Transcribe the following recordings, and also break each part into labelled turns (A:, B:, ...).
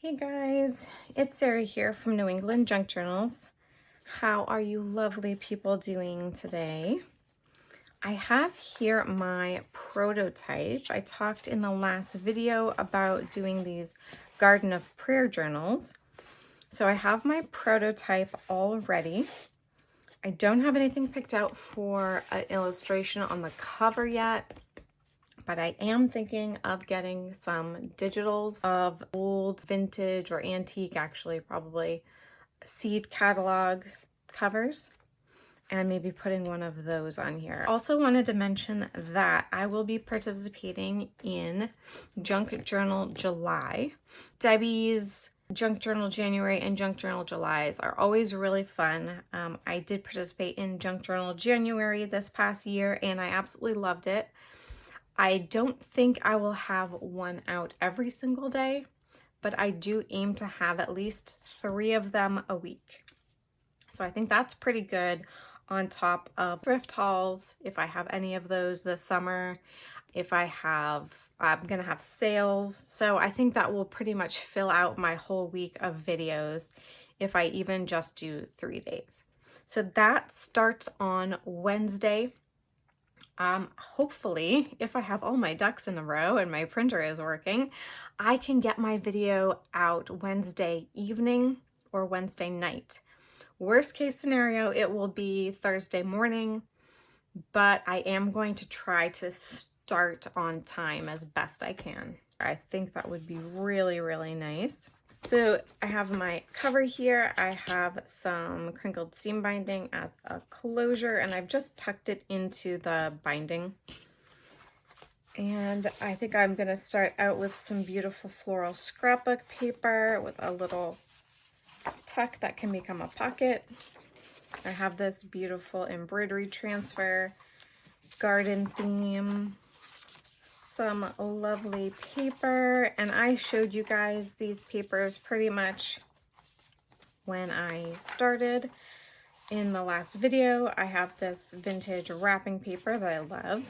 A: Hey guys, it's Sarah here from New England Junk Journals. How are you lovely people doing today? I have here my prototype. I talked in the last video about doing these Garden of Prayer journals. So I have my prototype all ready. I don't have anything picked out for an illustration on the cover yet, but I am thinking of getting some digitals of old, vintage, or antique, actually, probably, seed catalog covers, and maybe putting one of those on here. Also wanted to mention that I will be participating in Junk Journal July. Debbie's Junk Journal January and Junk Journal July's are always really fun. I did participate in Junk Journal January this past year, and I absolutely loved it. I don't think I will have one out every single day, but I do aim to have at least 3 of them a week. So I think that's pretty good, on top of thrift hauls, if I have any of those this summer, I'm gonna have sales. So I think that will pretty much fill out my whole week of videos if I even just do 3 days. So that starts on Wednesday. Hopefully, if I have all my ducks in a row and my printer is working, I can get my video out Wednesday evening or Wednesday night. Worst case scenario, it will be Thursday morning, but I am going to try to start on time as best I can. I think that would be really, really nice. So I have my cover here. I have some crinkled seam binding as a closure, and I've just tucked it into the binding. And I think I'm gonna start out with some beautiful floral scrapbook paper with a little tuck that can become a pocket. I have this beautiful embroidery transfer, garden theme, some lovely paper, and I showed you guys these papers pretty much when I started in the last video. I have this vintage wrapping paper that I love.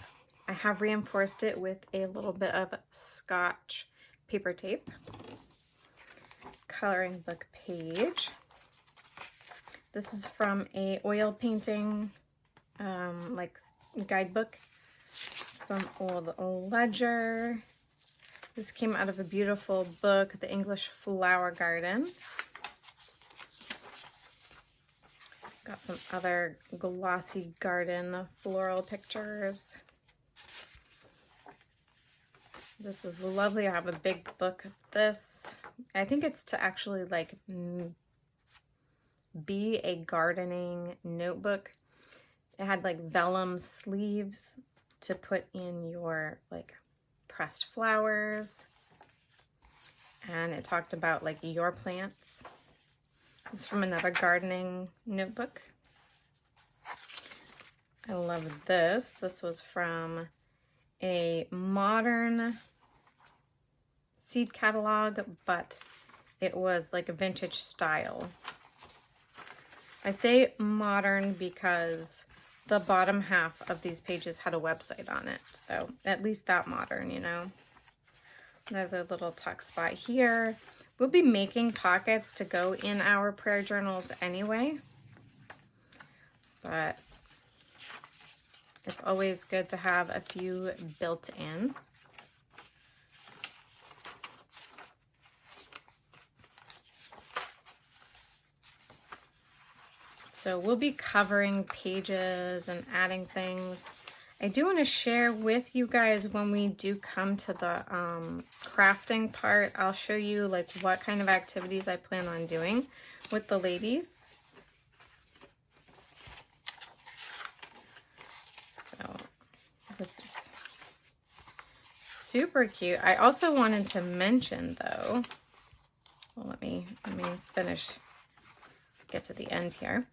A: I have reinforced it with a little bit of Scotch paper tape. Coloring book page. This is from a oil painting like guidebook. Some old ledger. This came out of a beautiful book, The English Flower Garden. Got some other glossy garden floral pictures. This is lovely. I have a big book of this. I think it's to actually like be a gardening notebook. It had like vellum sleeves to put in your like pressed flowers, and it talked about like your plants. It's from another gardening notebook. I love this. This was from a modern seed catalog, but it was like a vintage style. I say modern because the bottom half of these pages had a website on it, so at least that modern, you know. Another little tuck spot here. We'll be making pockets to go in our prayer journals anyway, but it's always good to have a few built in. So we'll be covering pages and adding things. I do want to share with you guys when we do come to the crafting part. I'll show you like what kind of activities I plan on doing with the ladies. So this is super cute. I also wanted to mention though, well, let me finish, get to the end here.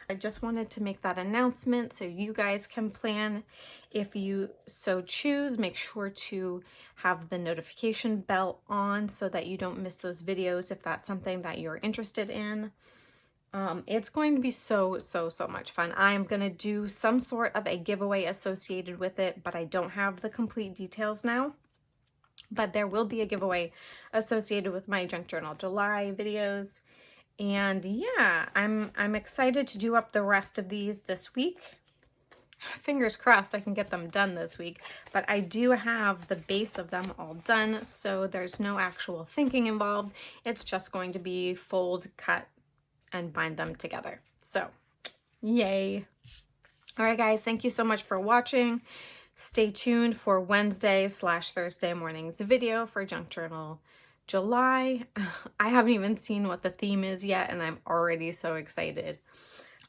A: I just wanted to make that announcement so you guys can plan if you so choose. Make sure to have the notification bell on so that you don't miss those videos if that's something that you're interested in. It's going to be so much fun. I am going to do some sort of a giveaway associated with it, but I don't have the complete details now. but there will be a giveaway associated with my Junk Journal July videos. And yeah, I'm excited to do up the rest of these this week. Fingers crossed I can get them done this week, but I do have the base of them all done, so there's no actual thinking involved. It's just going to be fold, cut, and bind them together. So, yay. All right, guys, thank you so much for watching. Stay tuned for Wednesday/Thursday morning's video for Junk Journal July. I haven't even seen what the theme is yet, and I'm already so excited.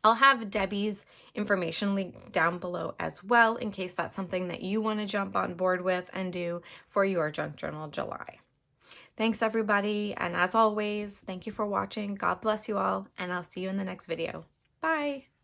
A: I'll have Debbie's information linked down below as well in case that's something that you want to jump on board with and do for your Junk Journal July. Thanks, everybody, and as always, thank you for watching. God bless you all, and I'll see you in the next video. Bye!